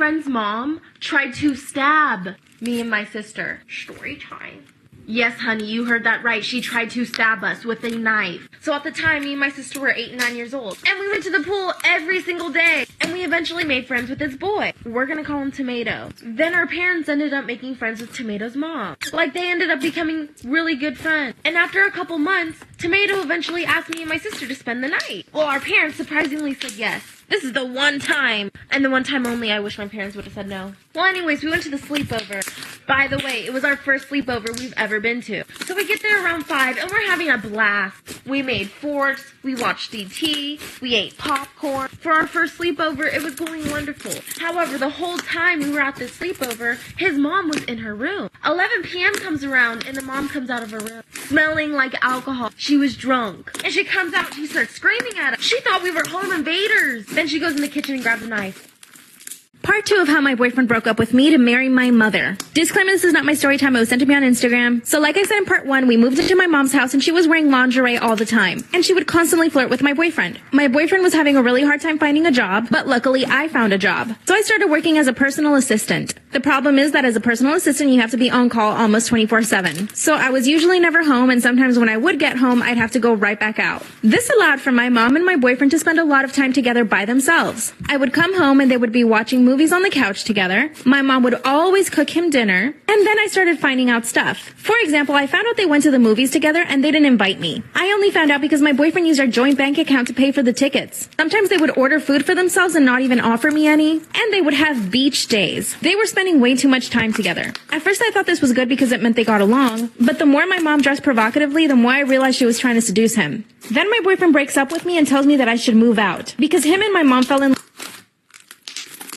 Friend's mom tried to stab me and my sister. Story time. Yes, honey, you heard that right. She tried to stab us with a knife. So at the time, me and my sister were 8 and 9 years old. And we went to the pool every single day. And we eventually made friends with this boy. We're gonna call him Tomato. Then our parents ended up making friends with Tomato's mom. Like, they ended up becoming really good friends. And after a couple months, Tomato eventually asked me and my sister to spend the night. Well, our parents surprisingly said yes. This is the one time, and the one time only, I wish my parents would have said no. Well, anyways, we went to the sleepover. By the way, it was our first sleepover we've ever been to. So we get there around 5, and we're having a blast. We made forks, we watched DT, we ate popcorn. For our first sleepover, it was going wonderful. However, the whole time we were at this sleepover, his mom was in her room. 11 p.m. comes around, and the mom comes out of her room, smelling like alcohol. She was drunk. And she comes out, she starts screaming at us. She thought we were home invaders. Then she goes in the kitchen and grabs a knife. Part 2 of how my boyfriend broke up with me to marry my mother. Disclaimer, this is not my story time. It was sent to me on Instagram. So like I said in part 1, we moved into my mom's house and she was wearing lingerie all the time. And she would constantly flirt with my boyfriend. My boyfriend was having a really hard time finding a job, but luckily I found a job. So I started working as a personal assistant. The problem is that as a personal assistant, you have to be on call almost 24/7. So I was usually never home, and sometimes when I would get home, I'd have to go right back out. This allowed for my mom and my boyfriend to spend a lot of time together by themselves. I would come home and they would be watching movies on the couch together. My mom would always cook him dinner, and then I started finding out stuff. For example, I found out they went to the movies together and they didn't invite me. I only found out because my boyfriend used our joint bank account to pay for the tickets. Sometimes they would order food for themselves and not even offer me any, and they would have beach days. They were spending way too much time together. At first I thought this was good because it meant they got along, but the more my mom dressed provocatively, the more I realized she was trying to seduce him. Then my boyfriend breaks up with me and tells me that I should move out because him and my mom fell in.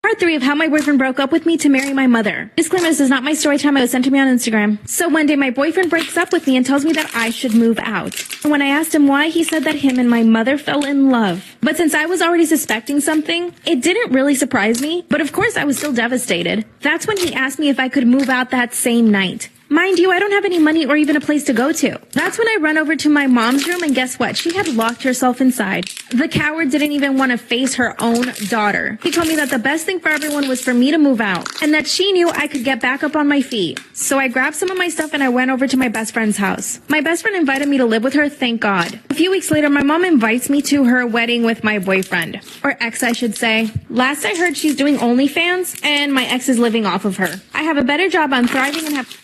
Part 3 of how my boyfriend broke up with me to marry my mother. Disclaimer, this is not my story time. It was sent to me on Instagram. So one day my boyfriend breaks up with me and tells me that I should move out. And when I asked him why, he said that him and my mother fell in love. But since I was already suspecting something, it didn't really surprise me. But of course I was still devastated. That's when he asked me if I could move out that same night. Mind you, I don't have any money or even a place to go to. That's when I run over to my mom's room, and guess what? She had locked herself inside. The coward didn't even want to face her own daughter. He told me that the best thing for everyone was for me to move out, and that she knew I could get back up on my feet. So I grabbed some of my stuff and I went over to my best friend's house. My best friend invited me to live with her, thank God. A few weeks later, my mom invites me to her wedding with my boyfriend. Or ex, I should say. Last I heard, she's doing OnlyFans, and my ex is living off of her. I have a better job, I'm thriving, and have...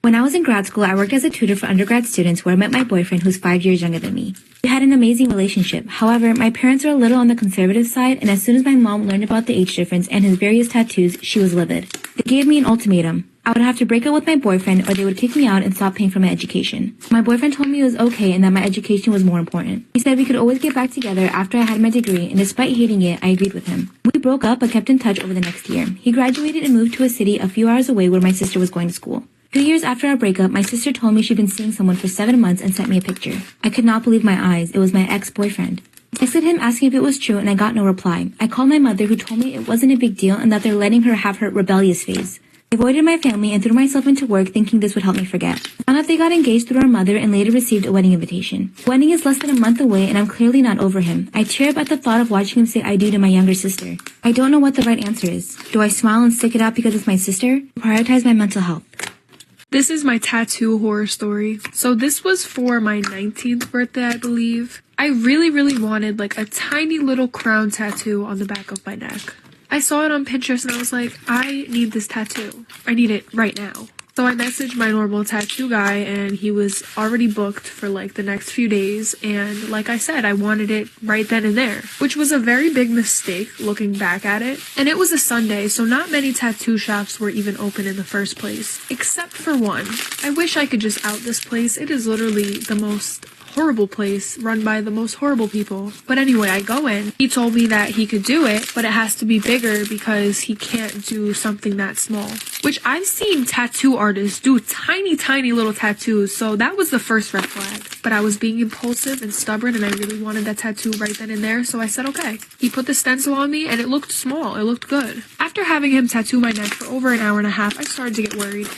When I was in grad school, I worked as a tutor for undergrad students where I met my boyfriend who's 5 years younger than me. We had an amazing relationship. However, my parents are a little on the conservative side, and as soon as my mom learned about the age difference and his various tattoos, she was livid. They gave me an ultimatum. I would have to break up with my boyfriend or they would kick me out and stop paying for my education. My boyfriend told me it was okay and that my education was more important. He said we could always get back together after I had my degree, and despite hating it, I agreed with him. We broke up but kept in touch over the next year. He graduated and moved to a city a few hours away where my sister was going to school. 2 years after our breakup, my sister told me she'd been seeing someone for 7 months and sent me a picture. I could not believe my eyes. It was my ex-boyfriend. I texted him asking if it was true and I got no reply. I called my mother, who told me it wasn't a big deal and that they're letting her have her rebellious phase. I avoided my family and threw myself into work thinking this would help me forget. I found out they got engaged through our mother and later received a wedding invitation. The wedding is less than a month away and I'm clearly not over him. I tear up at the thought of watching him say I do to my younger sister. I don't know what the right answer is. Do I smile and stick it out because it's my sister? Prioritize my mental health. This is my tattoo horror story. So this was for my 19th birthday, I believe. I really wanted like a tiny little crown tattoo on the back of my neck. I saw it on Pinterest and I was like, I need this tattoo. I need it right now. So I messaged my normal tattoo guy and he was already booked for like the next few days, and like I said, I wanted it right then and there, which was a very big mistake looking back at it. And it was a Sunday, so not many tattoo shops were even open in the first place, except for one. I wish I could just out this place. It is literally the most horrible place run by the most horrible people. But anyway, I go in. He told me that he could do it, but it has to be bigger because he can't do something that small. Which I've seen tattoo artists do tiny little tattoos, so that was the first red flag. But I was being impulsive and stubborn and I really wanted that tattoo right then and there, so I said okay. He put the stencil on me and it looked small. It looked good. After having him tattoo my neck for over an hour and a half, I started to get worried.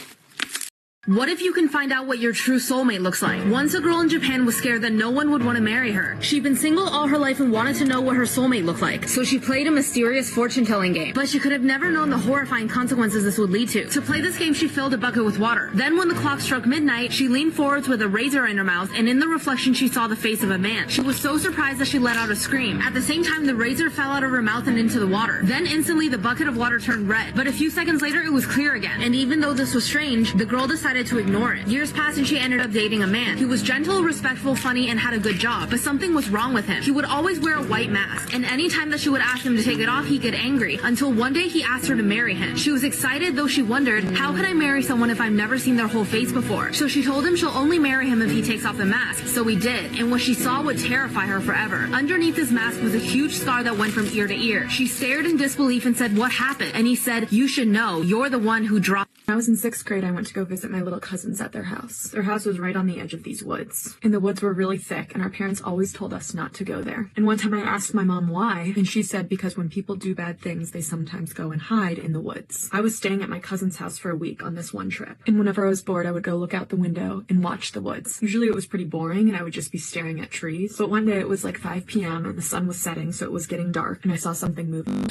What if you can find out what your true soulmate looks like? Once a girl in Japan was scared that no one would want to marry her. She'd been single all her life and wanted to know what her soulmate looked like. So she played a mysterious fortune-telling game. But she could have never known the horrifying consequences this would lead to. To play this game, she filled a bucket with water. Then when the clock struck midnight, she leaned forwards with a razor in her mouth, and in the reflection she saw the face of a man. She was so surprised that she let out a scream. At the same time, the razor fell out of her mouth and into the water. Then instantly the bucket of water turned red. But a few seconds later, it was clear again. And even though this was strange, the girl decided to ignore it. Years passed and she ended up dating a man. He was gentle, respectful, funny, and had a good job. But something was wrong with him. He would always wear a white mask. And any time that she would ask him to take it off, he'd get angry. Until one day he asked her to marry him. She was excited, though she wondered, how can I marry someone if I've never seen their whole face before? So she told him she'll only marry him if he takes off the mask. So he did. And what she saw would terrify her forever. Underneath his mask was a huge scar that went from ear to ear. She stared in disbelief and said, "What happened?" And he said, "You should know. You're the one who dropped." When I was in 6th grade, I went to go visit my little cousins at their house. Their house was right on the edge of these woods. And the woods were really thick, and our parents always told us not to go there. And one time I asked my mom why, and she said because when people do bad things, they sometimes go and hide in the woods. I was staying at my cousin's house for a week on this one trip. And whenever I was bored, I would go look out the window and watch the woods. Usually it was pretty boring, and I would just be staring at trees. But one day it was like 5 p.m. and the sun was setting, so it was getting dark, and I saw something moving.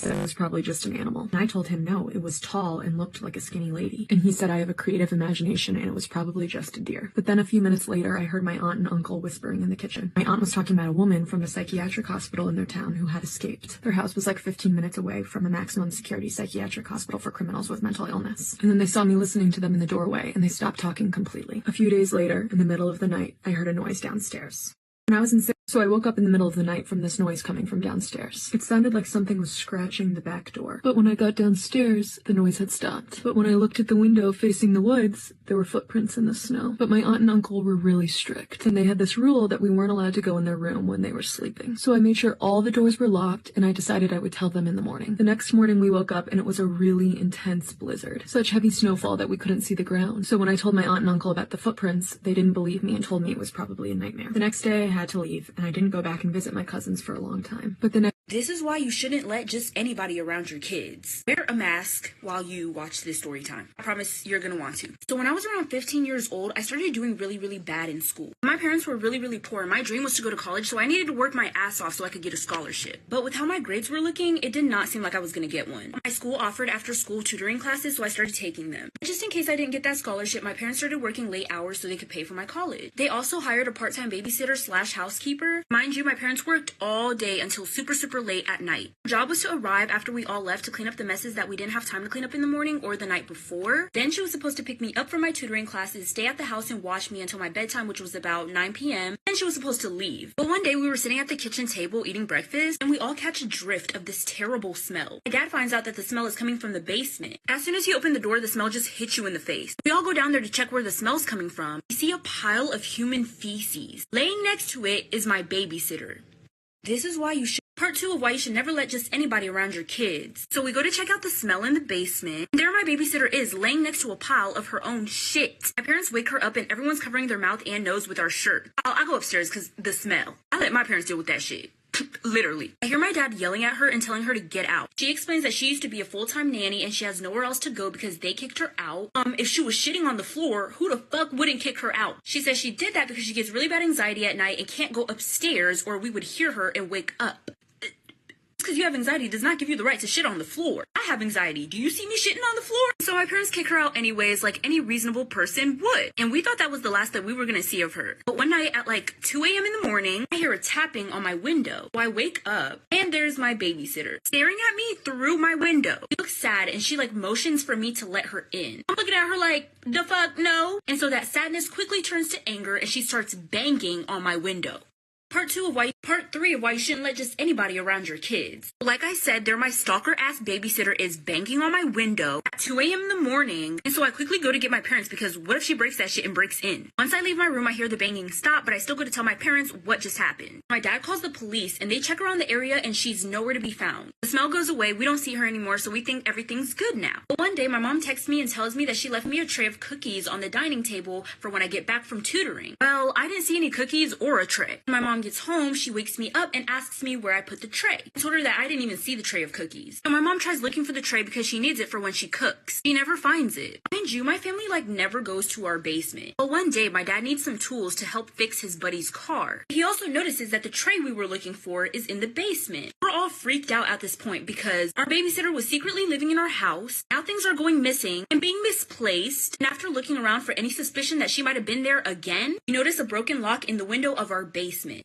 It was probably just an animal. And I told him no, it was tall and looked like a skinny lady. And he said I have a creative imagination and it was probably just a deer. But then a few minutes later, I heard my aunt and uncle whispering in the kitchen. My aunt was talking about a woman from a psychiatric hospital in their town who had escaped. Their house was like 15 minutes away from a maximum security psychiatric hospital for criminals with mental illness. And then they saw me listening to them in the doorway and they stopped talking completely. A few days later, in the middle of the night, I heard a noise downstairs. When I was in so I woke up in the middle of the night from this noise coming from downstairs. It sounded like something was scratching the back door. But when I got downstairs, the noise had stopped. But when I looked at the window facing the woods, there were footprints in the snow. But my aunt and uncle were really strict, and they had this rule that we weren't allowed to go in their room when they were sleeping. So I made sure all the doors were locked, and I decided I would tell them in the morning. The next morning we woke up and it was a really intense blizzard. Such heavy snowfall that we couldn't see the ground. So when I told my aunt and uncle about the footprints, they didn't believe me and told me it was probably a nightmare. The next day I had to leave, and I didn't go back and visit my cousins for a long time. But the next This is why you shouldn't let just anybody around your kids. Wear a mask while you watch this story time. I promise you're gonna want to. So when I was around 15 years old, I started doing really bad in school. My parents were really poor and my dream was to go to college, so I needed to work my ass off so I could get a scholarship. But with how my grades were looking, it did not seem like I was gonna get one. My school offered after school tutoring classes, so I started taking them. Just in case I didn't get that scholarship, my parents started working late hours so they could pay for my college. They also hired a part-time babysitter / housekeeper. Mind you, my parents worked all day until super late at night. Our job was to arrive after we all left to clean up the messes that we didn't have time to clean up in the morning or the night before. Then she was supposed to pick me up from my tutoring classes, stay at the house and watch me until my bedtime, which was about 9 p.m. Then she was supposed to leave. But one day we were sitting at the kitchen table eating breakfast and we all catch a drift of this terrible smell. My dad finds out that the smell is coming from the basement. As soon as he opened the door, the smell just hits you in the face. We all go down there to check where the smell's coming from. We see a pile of human feces. Laying next to it is my babysitter. This is why you should. Part 2 of why you should never let just anybody around your kids. So we go to check out the smell in the basement. There my babysitter is, laying next to a pile of her own shit. My parents wake her up and everyone's covering their mouth and nose with our shirt. I go upstairs because the smell. I let my parents deal with that shit. Literally. I hear my dad yelling at her and telling her to get out. She explains that she used to be a full-time nanny and she has nowhere else to go because they kicked her out. If she was shitting on the floor, who the fuck wouldn't kick her out? She says she did that because she gets really bad anxiety at night and can't go upstairs or we would hear her and wake up. Because you have anxiety does not give you the right to shit on the floor. I have anxiety. Do you see me shitting on the floor? So my parents kick her out anyways, like any reasonable person would. And we thought that was the last that we were gonna see of her. But one night at like 2 a.m. in the morning, I hear a tapping on my window. So I wake up and there's my babysitter staring at me through my window. She looks sad and she like motions for me to let her in. I'm looking at her like, the fuck no? And so that sadness quickly turns to anger and she starts banging on my window. Part 3 of why you shouldn't let just anybody around your kids. Like I said, my stalker ass babysitter is banging on my window at 2 a.m. in the morning. And so I quickly go to get my parents because what if she breaks that shit and breaks in? Once I leave my room, I hear the banging stop, but I still go to tell my parents what just happened. My dad calls the police and they check around the area and she's nowhere to be found. The smell goes away. We don't see her anymore, so we think everything's good now. But one day my mom texts me and tells me that she left me a tray of cookies on the dining table for when I get back from tutoring. Well, I didn't see any cookies or a tray. My mom gets home, she wakes me up and asks me where I put the tray. I told her that I didn't even see the tray of cookies. So my mom tries looking for the tray because she needs it for when she cooks. She never finds it. Mind you, my family never goes to our basement. But one day, my dad needs some tools to help fix his buddy's car. He also notices that the tray we were looking for is in the basement. We're all freaked out at this point because our babysitter was secretly living in our house. Now things are going missing and being misplaced. And after looking around for any suspicion that she might have been there again, we notice a broken lock in the window of our basement.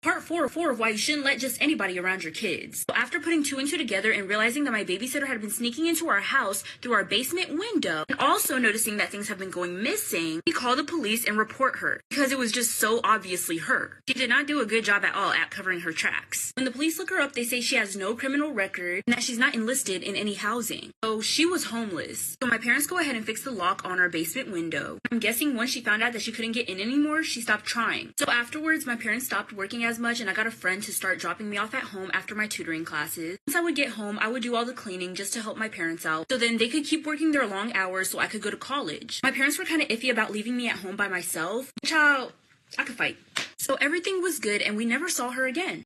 Part 4 of why you shouldn't let just anybody around your kids. So after putting 2 and 2 together and realizing that my babysitter had been sneaking into our house through our basement window, and also noticing that things have been going missing, we call the police and report her because it was just so obviously her. She did not do a good job at all at covering her tracks. When the police look her up, they say she has no criminal record and that she's not enlisted in any housing. So she was homeless. So my parents go ahead and fix the lock on our basement window. I'm guessing once she found out that she couldn't get in anymore, she stopped trying. So afterwards, my parents stopped working as much, and I got a friend to start dropping me off at home after my tutoring classes. Once I would get home, I would do all the cleaning just to help my parents out, so then they could keep working their long hours so I could go to college. My parents were kind of iffy about leaving me at home by myself. Child, I could fight. So everything was good and we never saw her again.